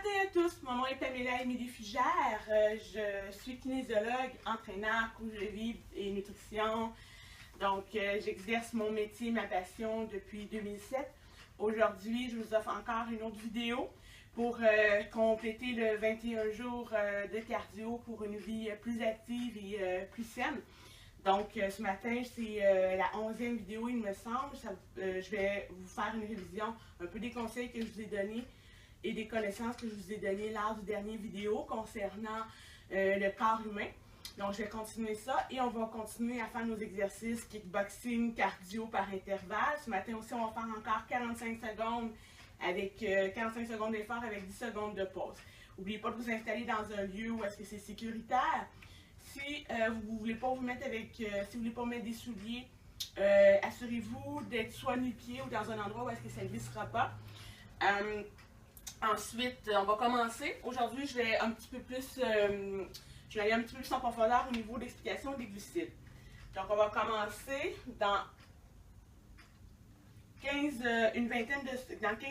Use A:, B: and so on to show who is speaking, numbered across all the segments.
A: matin à tous, mon nom est Pamela Émilie Fugère, je suis kinésiologue, entraîneur, coach de vie et nutrition. Donc j'exerce mon métier, ma passion depuis 2007. Aujourd'hui, je vous offre encore une autre vidéo pour compléter le 21 jours de cardio pour une vie plus active et plus saine. Donc ce matin, c'est la 11e vidéo, il me semble. Je vais vous faire une révision un peu des conseils que je vous ai donnés et des connaissances que je vous ai données lors du dernier vidéo concernant le corps humain. Donc je vais continuer ça et on va continuer à faire nos exercices kickboxing, cardio par intervalle. Ce matin aussi, on va faire encore 45 secondes avec 45 secondes d'effort avec 10 secondes de pause. N'oubliez pas de vous installer dans un lieu où est-ce que c'est sécuritaire. Si vous ne voulez pas vous mettre si vous voulez pas mettre des souliers, assurez-vous d'être soit nu-pied ou dans un endroit où est-ce que ça ne glissera pas. Ensuite, on va commencer. Aujourd'hui, je vais un petit peu plus, je vais aller un petit peu plus en profondeur au niveau de l'explication des glucides. Donc, on va commencer dans 15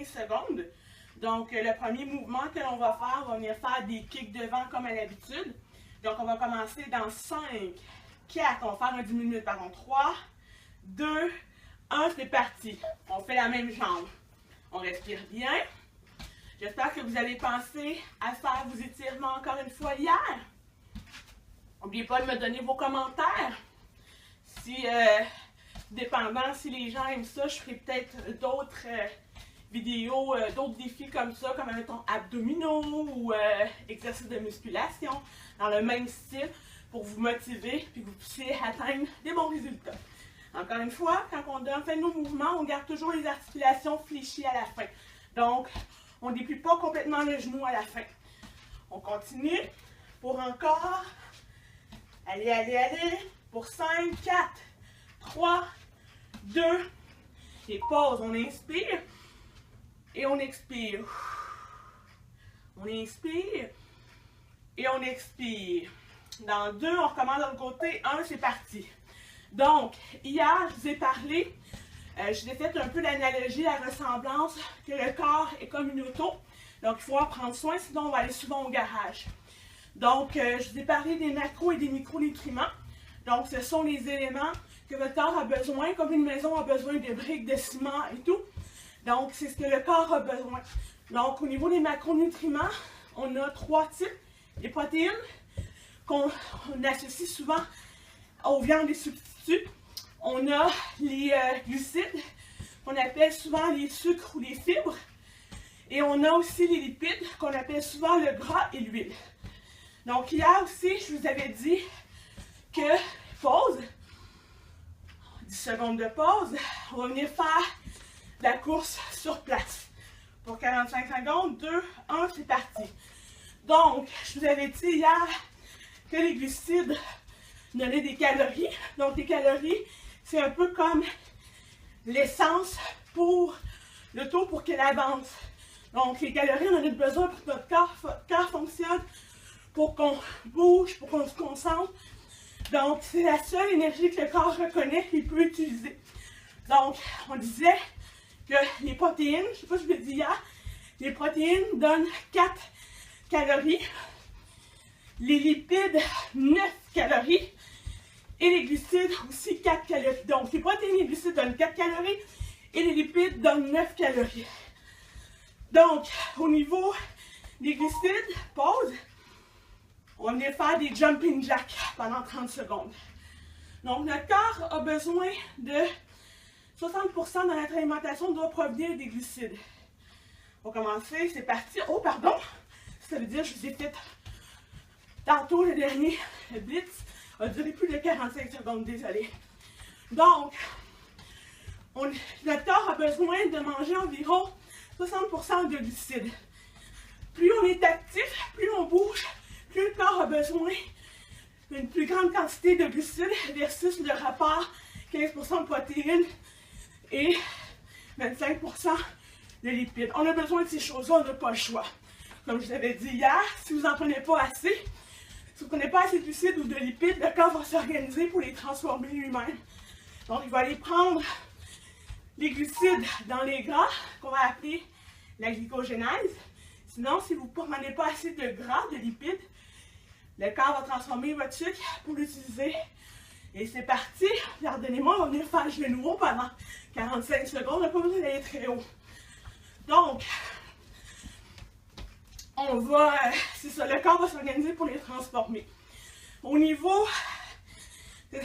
A: secondes. Donc, le premier mouvement que l'on va faire, on va venir faire des kicks devant comme à l'habitude. Donc, on va commencer dans 5, 4, on va faire un 10 minutes, pardon, 3, 2, 1, c'est parti. On fait la même jambe. On respire bien. J'espère que vous avez pensé à faire vos étirements encore une fois hier. N'oubliez pas de me donner vos commentaires. Si, dépendant si les gens aiment ça, je ferai peut-être d'autres vidéos, d'autres défis comme ça, comme mettons abdominaux ou exercices de musculation, dans le même style, pour vous motiver et que vous puissiez atteindre des bons résultats. Encore une fois, quand on fait nos mouvements, on garde toujours les articulations fléchies à la fin. Donc, on ne déplie pas complètement le genou à la fin. On continue pour encore. Allez, allez, allez. Pour 5, 4, 3, 2. Et pause. On inspire. Et on expire. On inspire. Et on expire. Dans 2, on recommence de l'autre côté. 1, c'est parti. Donc, hier, je vous ai parlé. Je vous ai fait un peu l'analogie, la ressemblance, que le corps est comme une auto. Donc, il faut en prendre soin, sinon on va aller souvent au garage. Donc, je vous ai parlé des macros et des micronutriments. Donc, ce sont les éléments que votre corps a besoin, comme une maison a besoin de briques, de ciment et tout. Donc, c'est ce que le corps a besoin. Donc, au niveau des macronutriments, on a 3 types. Les protéines, qu'on associe souvent aux viandes et substituts. On a les glucides, qu'on appelle souvent les sucres ou les fibres. Et on a aussi les lipides, qu'on appelle souvent le gras et l'huile. Donc, hier aussi, je vous avais dit que, pause, 10 secondes de pause, on va venir faire la course sur place. Pour 45 secondes, 2, 1, c'est parti. Donc, je vous avais dit hier que les glucides donnaient des calories. Donc, les calories, c'est un peu comme l'essence pour l'auto pour qu'elle avance. Donc, les calories, on en a besoin pour que notre corps fonctionne, pour qu'on bouge, pour qu'on se concentre. Donc, c'est la seule énergie que le corps reconnaît et peut utiliser. Donc, on disait que les protéines, je ne sais pas si je l'ai dit hier, les protéines donnent 4 calories, les lipides 9 calories, et les glucides aussi 4 calories. Donc, les protéines et les glucides donnent 4 calories et les lipides donnent 9 calories. Donc, au niveau des glucides, pause, on va venir faire des jumping jacks pendant 30 secondes. Donc, notre corps a besoin de 60% de notre alimentation doit provenir des glucides. On va commencer, c'est parti. Oh, pardon! Ça veut dire que je vous ai fait tantôt le dernier blitz. A duré plus de 45 secondes, désolé. Donc, notre corps a besoin de manger environ 60% de glucides. Plus on est actif, plus on bouge, plus le corps a besoin d'une plus grande quantité de glucides versus le rapport 15% de protéines et 25% de lipides. On a besoin de ces choses-là, on n'a pas le choix. Comme je vous avais dit hier, si vous n'en prenez pas assez, si vous ne prenez pas assez de glucides ou de lipides, le corps va s'organiser pour les transformer lui-même. Donc, il va aller prendre les glucides dans les gras, qu'on va appeler la glycogénèse. Sinon, si vous ne prenez pas assez de gras, de lipides, le corps va transformer votre sucre pour l'utiliser. Et c'est parti. Pardonnez-moi, on va venir faire le genou haut pendant 45 secondes. On n'a pas besoin d'aller très haut. Donc, on va, c'est ça, le corps va s'organiser pour les transformer. Au niveau des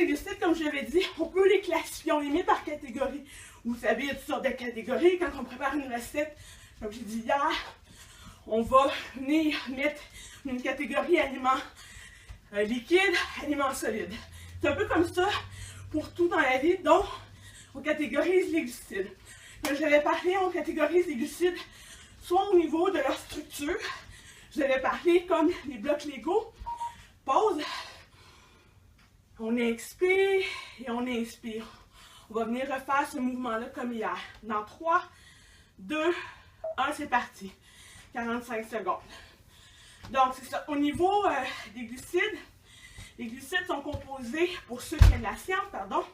A: glucides, comme je l'avais dit, on peut les classifier, on les met par catégorie. Vous savez, il y a toutes sortes de catégories. Quand on prépare une recette, comme j'ai dit hier, on va venir mettre une catégorie aliments liquides, aliments solides. C'est un peu comme ça pour tout dans la vie, donc on catégorise les glucides. Comme je l'avais parlé, on catégorise les glucides soit au niveau de leur structure, je l'avais parlé comme les blocs Lego. Pause. On expire et on inspire. On va venir refaire ce mouvement-là comme hier. Dans 3, 2, 1, c'est parti. 45 secondes. Donc, c'est ça. Au niveau des glucides, les glucides sont composés, pour ceux qui aiment la science, pardon,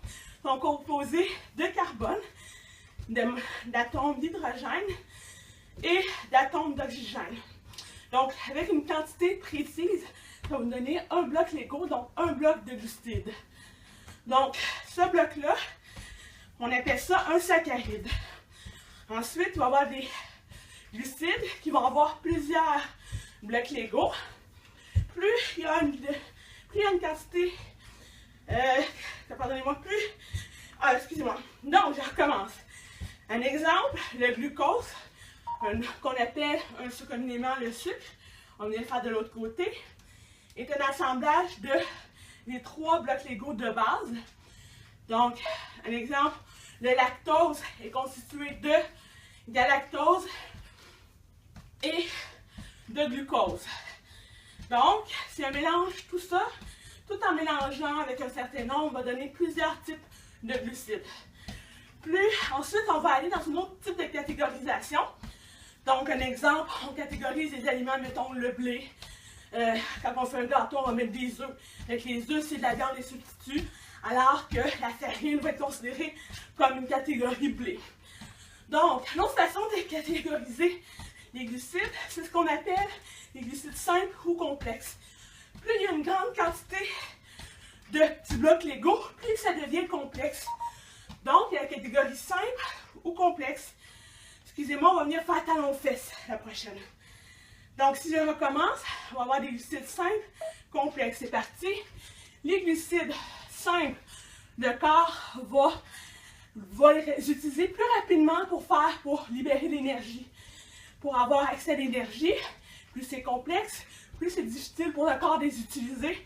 A: sont composés de carbone, d'atomes d'hydrogène et d'atomes d'oxygène. Donc, avec une quantité précise, ça va vous donner un bloc Lego, donc un bloc de glucides. Donc, ce bloc-là, on appelle ça un saccharide. Ensuite, il va y avoir des glucides qui vont avoir plusieurs blocs Lego. Plus il y a une quantité, pardonnez-moi, excusez-moi. Donc, je recommence. Un exemple, le glucose, qu'on appelle communément le sucre, on vient le faire de l'autre côté, est un assemblage des 3 blocs Lego de base. Donc, un exemple, le lactose est constitué de galactose et de glucose. Donc, si on mélange tout ça, tout en mélangeant avec un certain nombre, on va donner plusieurs types de glucides. Ensuite, on va aller dans un autre type de catégorisation. Donc, un exemple, on catégorise les aliments, mettons le blé. Quand on fait un gâteau, on va mettre des œufs. Avec les œufs, c'est de la viande et substituts, alors que la farine va être considérée comme une catégorie blé. Donc, une autre façon de catégoriser les glucides, c'est ce qu'on appelle les glucides simples ou complexes. Plus il y a une grande quantité de petits blocs Lego, plus ça devient complexe. Donc, il y a la catégorie simple ou complexe. Excusez-moi, on va venir faire talon-fesse la prochaine. Donc, si je recommence, on va avoir des glucides simples, complexes. C'est parti. Les glucides simples, le corps va les utiliser plus rapidement pour libérer l'énergie. Pour avoir accès à l'énergie, plus c'est complexe, plus c'est difficile pour le corps de les utiliser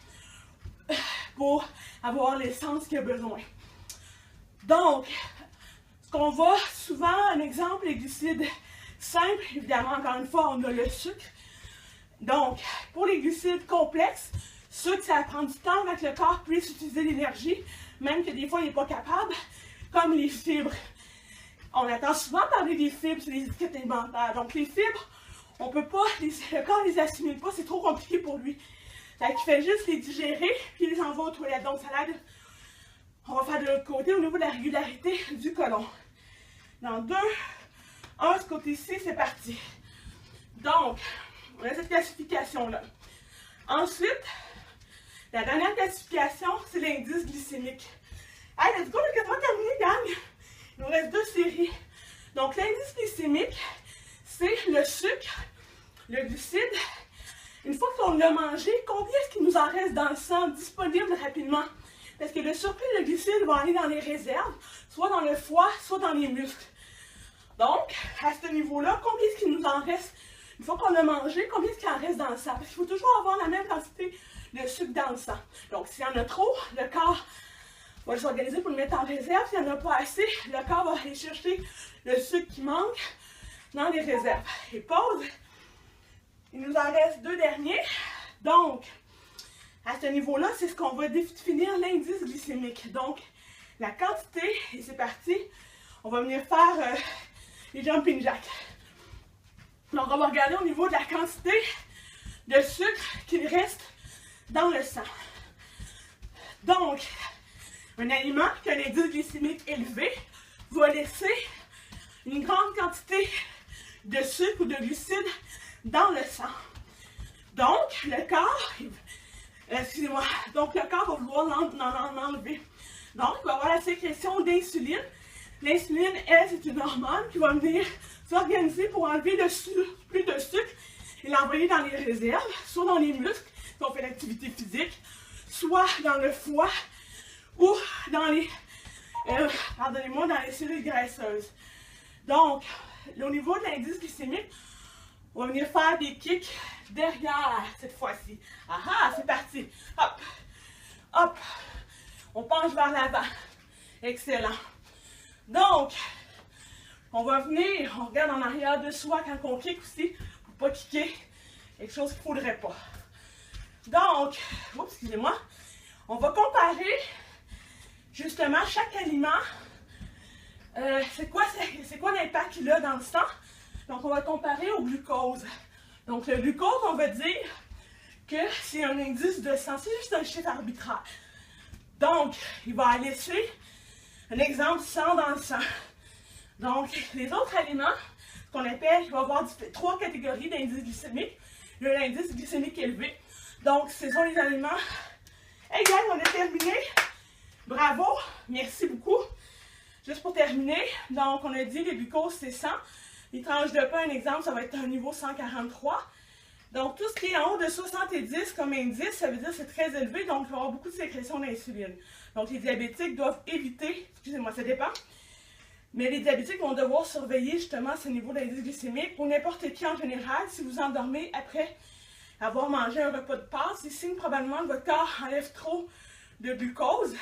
A: pour avoir l'essence qu'il a besoin. Donc, ce qu'on va souvent, un exemple, les glucides simples, évidemment, encore une fois, on a le sucre. Donc, pour les glucides complexes, sucre, ça va prendre du temps avant que le corps puisse utiliser l'énergie, même que des fois, il n'est pas capable, comme les fibres. On entend souvent parler des fibres sur les étiquettes alimentaires. Donc, les fibres, on peut pas, le corps ne les assimile pas, c'est trop compliqué pour lui. Donc, il fait juste les digérer, puis il les envoie aux toilettes. Donc, ça l'aide. On va faire de l'autre côté au niveau de la régularité du côlon. Dans 2, 1, ce côté-ci, c'est parti. Donc, on a cette classification-là. Ensuite, la dernière classification, c'est l'indice glycémique. Hey, let's go, le 4 terminé, gang! Il nous reste 2 séries. Donc, l'indice glycémique, c'est le sucre, le glucide. Une fois qu'on l'a mangé, combien est-ce qu'il nous en reste dans le sang disponible rapidement? Parce que le surplus de glucides va aller dans les réserves, soit dans le foie, soit dans les muscles. Donc, à ce niveau-là, combien est-ce qu'il nous en reste? Une fois qu'on l'a mangé, combien est-ce qu'il en reste dans le sang? Parce qu'il faut toujours avoir la même quantité de sucre dans le sang. Donc, s'il y en a trop, le corps va s'organiser pour le mettre en réserve. S'il n'y en a pas assez, le corps va aller chercher le sucre qui manque dans les réserves. Et pause. Il nous en reste 2 derniers. Donc, à ce niveau-là, c'est ce qu'on va définir l'indice glycémique. Donc, la quantité, et c'est parti, on va venir faire les jumping jacks. Donc, on va regarder au niveau de la quantité de sucre qu'il reste dans le sang. Donc, un aliment qui a un indice glycémique élevé va laisser une grande quantité de sucre ou de glucides dans le sang. Donc, le corps, excusez-moi, donc le corps va vouloir en enlever. Donc, il va y avoir la sécrétion d'insuline. L'insuline, elle, c'est une hormone qui va venir s'organiser pour enlever le surplus de sucre et l'envoyer dans les réserves, soit dans les muscles, si on fait l'activité physique, soit dans le foie ou dans les, pardonnez-moi, dans les cellules graisseuses. Donc, au niveau de l'indice glycémique, on va venir faire des kicks derrière cette fois-ci. Ah ah, c'est parti. Hop, hop. On penche vers l'avant. Excellent. Donc, on va venir, on regarde en arrière de soi quand on kick aussi, pour ne pas kicker quelque chose qu'il ne faudrait pas. Donc, oups, excusez-moi, on va comparer justement chaque aliment. C'est quoi l'impact qu'il a dans le sang? Donc, on va comparer au glucose. Donc, le glucose, on va dire que c'est un indice de sang, c'est juste un chiffre arbitraire. Donc, il va laisser un exemple 100 dans le sang. Donc, les autres aliments, ce qu'on appelle, il va y avoir 3 catégories d'indices glycémiques. Il y a l'indice glycémique élevé. Donc, ce sont les aliments. Hey gang, on a terminé. Bravo, merci beaucoup. Juste pour terminer, donc on a dit le glucose c'est 100. Les tranches de pain, un exemple, ça va être un niveau 143. Donc, tout ce qui est en haut de 70 comme indice, ça veut dire que c'est très élevé, donc il va y avoir beaucoup de sécrétion d'insuline. Donc, les diabétiques doivent éviter, excusez-moi, ça dépend, mais les diabétiques vont devoir surveiller justement ce niveau d'indice glycémique. Pour n'importe qui en général, si vous endormez après avoir mangé un repas de Pâques, c'est signe probablement que votre corps enlève trop de glucose,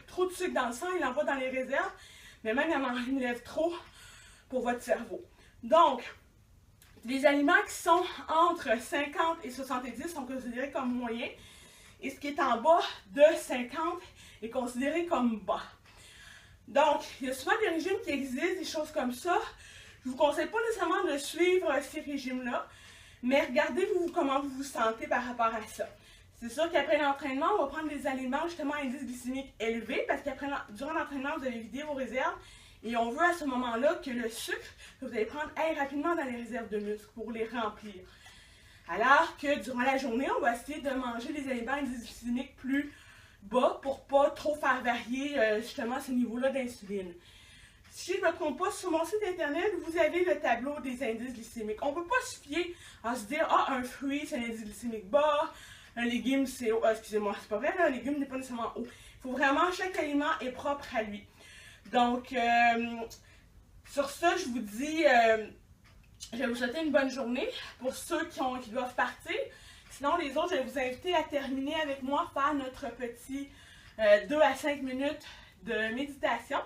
A: trop de sucre dans le sang, il l'envoie dans les réserves, mais même il enlève trop pour votre cerveau. Donc, les aliments qui sont entre 50 et 70 sont considérés comme moyens, et ce qui est en bas de 50 est considéré comme bas. Donc, il y a souvent des régimes qui existent, des choses comme ça. Je ne vous conseille pas nécessairement de suivre ces régimes-là, mais regardez comment vous vous sentez par rapport à ça. C'est sûr qu'après l'entraînement, on va prendre des aliments justement à indice glycémique élevé, parce qu'après, durant l'entraînement, vous allez vider vos réserves, et on veut à ce moment-là que le sucre que vous allez prendre aille rapidement dans les réserves de muscles pour les remplir. Alors que durant la journée, on va essayer de manger des aliments à indice glycémique plus bas pour ne pas trop faire varier justement ce niveau-là d'insuline. Si je ne me trompe pas, sur mon site internet, vous avez le tableau des indices glycémiques. On ne peut pas se fier à se dire, ah, un fruit, c'est un indice glycémique bas, un légume, c'est haut. Excusez-moi, c'est pas vrai, un légume n'est pas nécessairement haut. Il faut vraiment, chaque aliment est propre à lui. Donc, sur ça, je vous dis, je vais vous souhaiter une bonne journée pour ceux qui doivent partir. Sinon, les autres, je vais vous inviter à terminer avec moi, faire notre petit 2 à 5 minutes de méditation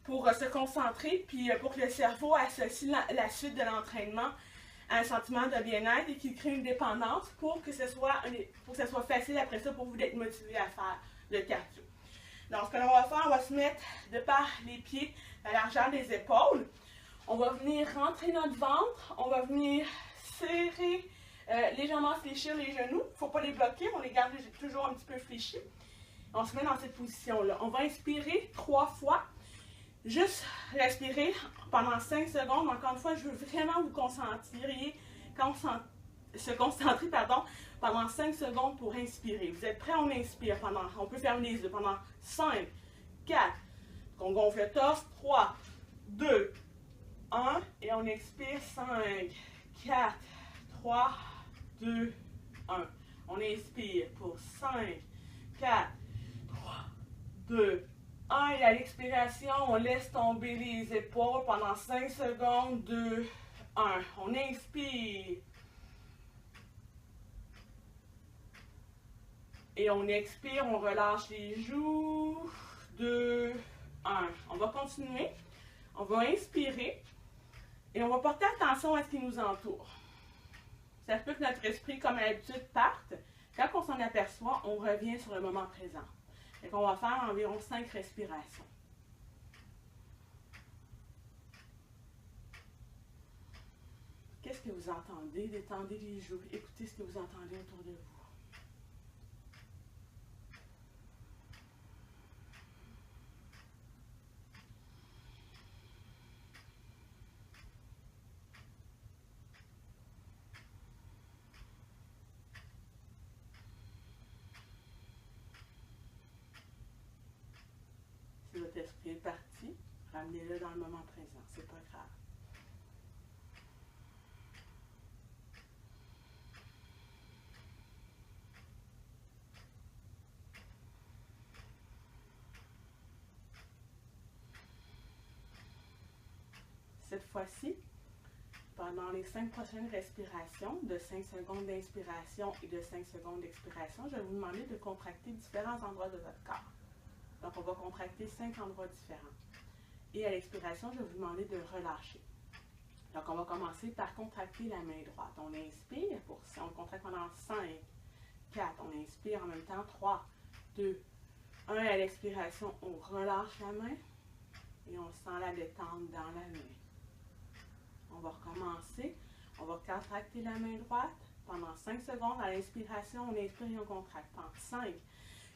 A: pour se concentrer, puis pour que le cerveau associe la suite de l'entraînement à un sentiment de bien-être et qu'il crée une dépendance pour que ce soit facile après ça pour vous d'être motivé à faire le cardio. Donc, ce que l'on va faire, on va se mettre de par les pieds à la largeur des épaules. On va venir rentrer notre ventre, on va venir serrer, légèrement fléchir les genoux. Il ne faut pas les bloquer, on les garde toujours un petit peu fléchis. On se met dans cette position-là. On va inspirer 3 fois. Juste respirer pendant 5 secondes. Encore une fois, je veux vraiment vous concentrer pendant 5 secondes pour inspirer. Vous êtes prêts? On inspire on peut fermer les yeux pendant 5, 4, on gonfle le torse, 3, 2, 1, et on expire 5, 4, 3, 2, 1. On inspire pour 5, 4, 3, 2, 1. Et à l'expiration, on laisse tomber les épaules pendant 5 secondes, 2, 1. On inspire. Et on expire, on relâche les joues. 2, 1. On va continuer. On va inspirer. Et on va porter attention à ce qui nous entoure. Ça se peut que notre esprit, comme à l'habitude, parte. Quand on s'en aperçoit, on revient sur le moment présent. Et qu'on va faire environ 5 respirations. Qu'est-ce que vous entendez? Détendez les joues. Écoutez ce que vous entendez autour de vous. C'est parti. Ramenez-le dans le moment présent. C'est pas grave. Cette fois-ci, pendant les 5 prochaines respirations, de 5 secondes d'inspiration et de 5 secondes d'expiration, je vais vous demander de contracter différents endroits de votre corps. Donc, on va contracter 5 endroits différents. Et à l'expiration, je vais vous demander de relâcher. Donc, on va commencer par contracter la main droite. On inspire, on contracte pendant 5, 4, on inspire en même temps, 3, 2, 1. À l'expiration, on relâche la main et on sent la détente dans la main. On va recommencer. On va contracter la main droite pendant 5 secondes. À l'inspiration, on inspire et on contracte. Pendant 5,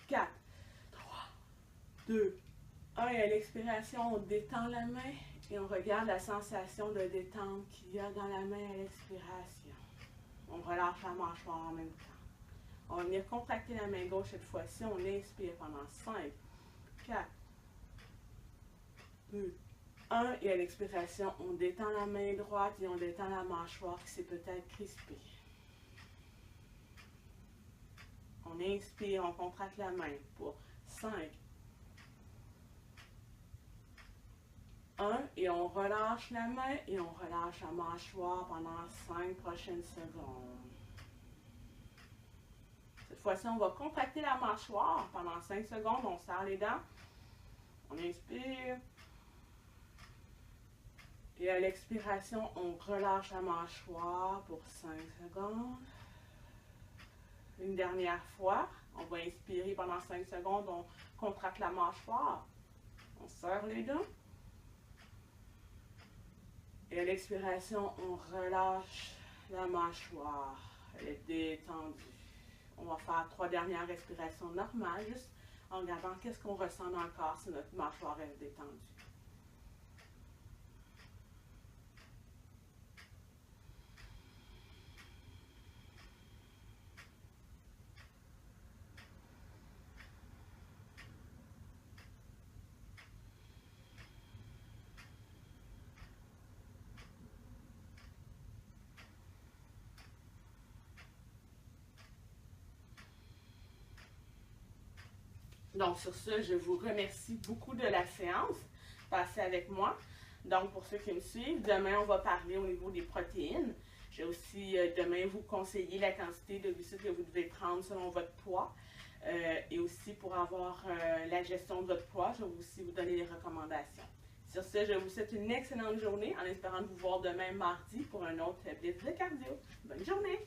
A: 4, 3, 2, 1. Et à l'expiration, on détend la main et on regarde la sensation de détente qu'il y a dans la main à l'expiration. On relâche la mâchoire en même temps. On va venir contracter la main gauche cette fois-ci. On inspire pendant 5, 4, 2, 1. Et à l'expiration, on détend la main droite et on détend la mâchoire qui s'est peut-être crispée. On inspire, on contracte la main pour 5, 1. Et on relâche la main et on relâche la mâchoire pendant 5 prochaines secondes. Cette fois-ci, on va contracter la mâchoire pendant 5 secondes. On serre les dents. On inspire. Et à l'expiration, on relâche la mâchoire pour 5 secondes. Une dernière fois, on va inspirer pendant 5 secondes, on contracte la mâchoire. On serre les dents. Et à l'expiration, on relâche la mâchoire. Elle est détendue. On va faire 3 dernières respirations normales, juste en regardant qu'est-ce qu'on ressent dans le corps si notre mâchoire est détendue. Donc, sur ce, je vous remercie beaucoup de la séance passée avec moi. Donc, pour ceux qui me suivent, demain, on va parler au niveau des protéines. Je vais aussi, demain, vous conseiller la quantité de glucides que vous devez prendre selon votre poids. Et aussi, pour avoir la gestion de votre poids, je vais aussi vous donner des recommandations. Sur ce, je vous souhaite une excellente journée en espérant vous voir demain mardi pour un autre blitz de cardio. Bonne journée!